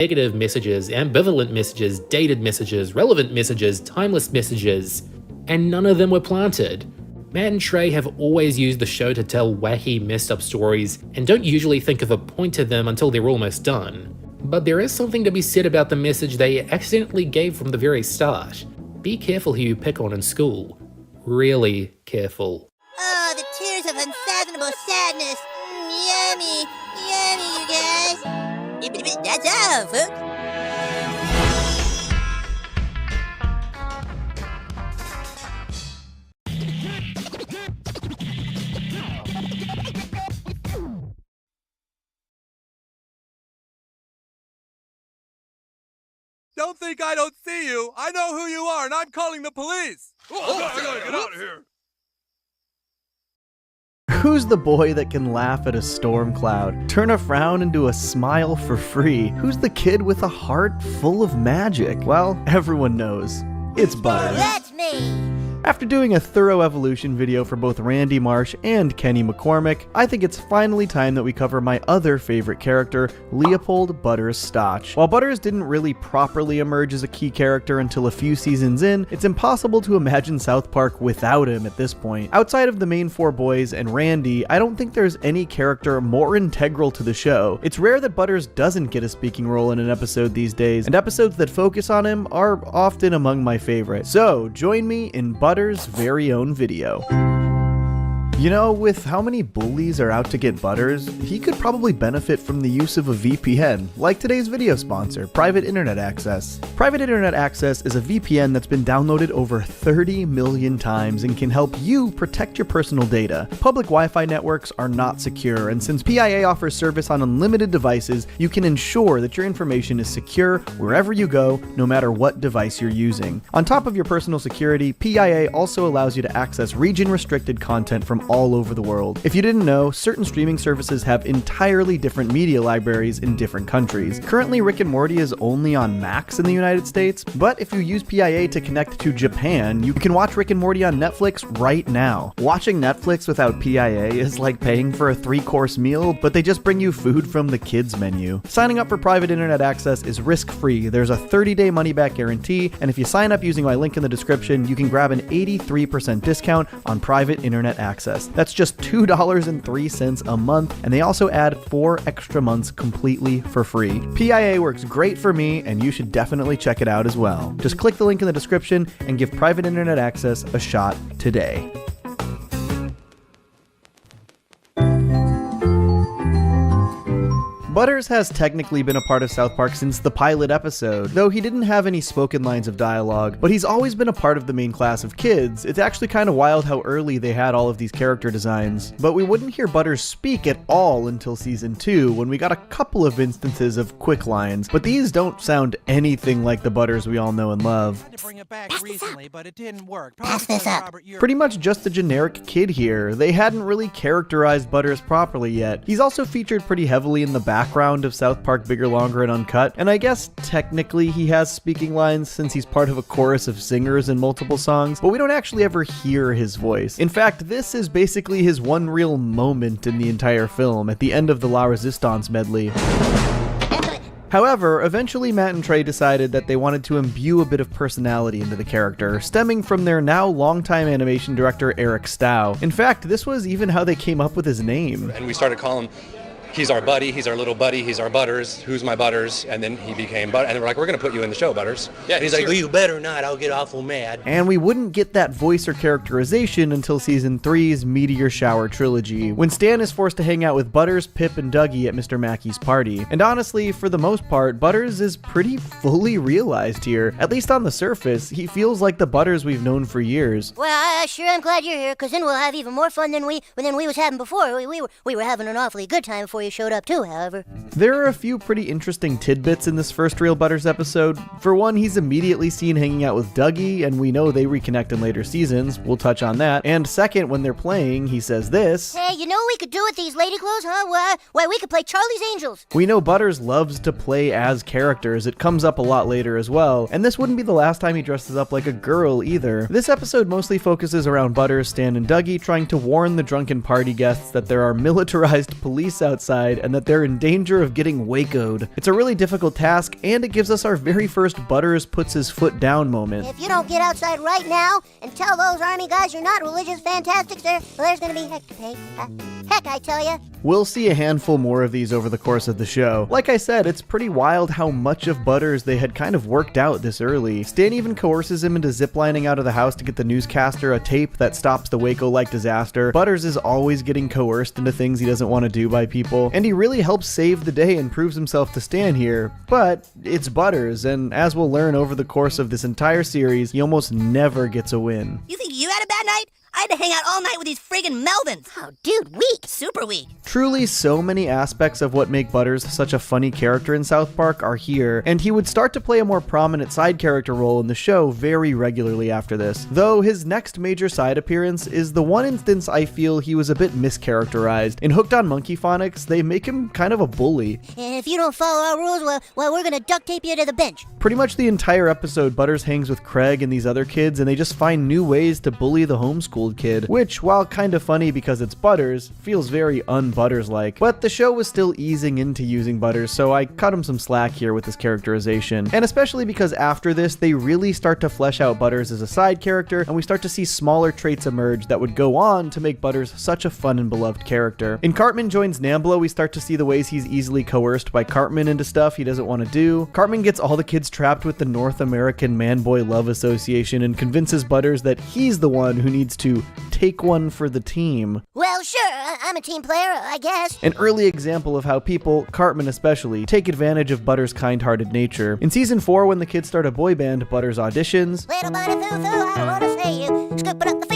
Negative messages, ambivalent messages, dated messages, relevant messages, timeless messages, and none of them were planted. Matt and Trey have always used the show to tell wacky, messed up stories, and don't usually think of a point to them until they're almost done. But there is something to be said about the message they accidentally gave from the very start. Be careful who you pick on in school. Really careful. Oh, the tears of unfathomable sadness. Yummy, yummy, you guys. That's all, folks. Don't think I don't see you. I know who you are, and I'm calling the police. I gotta get out of here. Who's the boy that can laugh at a storm cloud, turn a frown into a smile for free? Who's the kid with a heart full of magic? Well, everyone knows. It's Butters. That's me. After doing a thorough evolution video for both Randy Marsh and Kenny McCormick, I think it's finally time that we cover my other favorite character, Leopold Butters Stotch. While Butters didn't really properly emerge as a key character until a few seasons in, it's impossible to imagine South Park without him at this point. Outside of the main four boys and Randy, I don't think there's any character more integral to the show. It's rare that Butters doesn't get a speaking role in an episode these days, and episodes that focus on him are often among my favorites. So, join me in Butters' very own video. You know, with how many bullies are out to get Butters, he could probably benefit from the use of a VPN, like today's video sponsor, Private Internet Access. Private Internet Access is a VPN that's been downloaded over 30 million times and can help you protect your personal data. Public Wi-Fi networks are not secure, and since PIA offers service on unlimited devices, you can ensure that your information is secure wherever you go, no matter what device you're using. On top of your personal security, PIA also allows you to access region-restricted content from all over the world. If you didn't know, certain streaming services have entirely different media libraries in different countries. Currently, Rick and Morty is only on Max in the United States, but if you use PIA to connect to Japan, you can watch Rick and Morty on Netflix right now. Watching Netflix without PIA is like paying for a 3-course meal, but they just bring you food from the kids menu. Signing up for Private Internet Access is risk-free. There's a 30-day money-back guarantee, and if you sign up using my link in the description, you can grab an 83% discount on Private Internet Access. That's just $2.03 a month, and they also add 4 extra months completely for free. PIA works great for me, and you should definitely check it out as well. Just click the link in the description and give Private Internet Access a shot today. Butters has technically been a part of South Park since the pilot episode, though he didn't have any spoken lines of dialogue, but he's always been a part of the main class of kids. It's actually kind of wild how early they had all of these character designs, but we wouldn't hear Butters speak at all until season 2, when we got a couple of instances of quick lines, but these don't sound anything like the Butters we all know and love. To bring it back recently, but it didn't work. Pass this up. Robert, Pretty much just a generic kid here. They hadn't really characterized Butters properly yet. He's also featured pretty heavily in the background of South Park Bigger, Longer, and Uncut, and I guess technically he has speaking lines since he's part of a chorus of singers in multiple songs, but we don't actually ever hear his voice. In fact, this is basically his one real moment in the entire film, at the end of the La Resistance medley. However, eventually Matt and Trey decided that they wanted to imbue a bit of personality into the character, stemming from their now longtime animation director Eric Stow. In fact, this was even how they came up with his name. And we started calling him, he's our buddy, he's our little buddy, he's our Butters, who's my Butters, and then he became Butters, and we're like, we're gonna put you in the show, Butters. Yeah, and he's like, well, you better not, I'll get awful mad. And we wouldn't get that voice or characterization until season 3's Meteor Shower trilogy, when Stan is forced to hang out with Butters, Pip, and Dougie at Mr. Mackey's party. And honestly, for the most part, Butters is pretty fully realized here. At least on the surface, he feels like the Butters we've known for years. Well, I sure am glad you're here, because then we'll have even more fun than we was having before. We were having an awfully good time before you showed up too, however. There are a few pretty interesting tidbits in this first Real Butters episode. For one, he's immediately seen hanging out with Dougie, and we know they reconnect in later seasons. We'll touch on that. And second, when they're playing, he says this. Hey, you know what we could do with these lady clothes, huh? Why, we could play Charlie's Angels. We know Butters loves to play as characters. It comes up a lot later as well. And this wouldn't be the last time he dresses up like a girl either. This episode mostly focuses around Butters, Stan, and Dougie trying to warn the drunken party guests that there are militarized police outside outside and that they're in danger of getting Waco'd. It's a really difficult task, and it gives us our very first Butters puts his foot down moment. If you don't get outside right now and tell those army guys you're not religious fantastics, there's gonna be heck to pay. Heck, I tell ya. We'll see a handful more of these over the course of the show. Like I said, it's pretty wild how much of Butters they had kind of worked out this early. Stan even coerces him into ziplining out of the house to get the newscaster a tape that stops the Waco-like disaster. Butters is always getting coerced into things he doesn't want to do by people, and he really helps save the day and proves himself to Stan here. But it's Butters, and as we'll learn over the course of this entire series, he almost never gets a win. You think you had a bad night? I had to hang out all night with these friggin' Melvins. Oh, dude, weak. Super weak. Truly, so many aspects of what make Butters such a funny character in South Park are here, and he would start to play a more prominent side character role in the show very regularly after this. Though his next major side appearance is the one instance I feel he was a bit mischaracterized. In Hooked on Monkey Phonics, they make him kind of a bully. And if you don't follow our rules, well, we're gonna duct tape you to the bench. Pretty much the entire episode, Butters hangs with Craig and these other kids, and they just find new ways to bully the homeschooled kid, which, while kind of funny because it's Butters, feels very un-Butters-like. But the show was still easing into using Butters, so I cut him some slack here with his characterization. And especially because after this, they really start to flesh out Butters as a side character, and we start to see smaller traits emerge that would go on to make Butters such a fun and beloved character. In Cartman Joins Nambla, we start to see the ways he's easily coerced by Cartman into stuff he doesn't want to do. Cartman gets all the kids trapped with the North American Man-Boy Love Association and convinces Butters that he's the one who needs to take one for the team. Well, sure, I'm a team player, I guess. An early example of how people, Cartman especially, take advantage of Butters' kind-hearted nature. In season 4, when the kids start a boy band, Butters auditions. Little bunny foo-foo, I don't wanna say you. Scoop it up the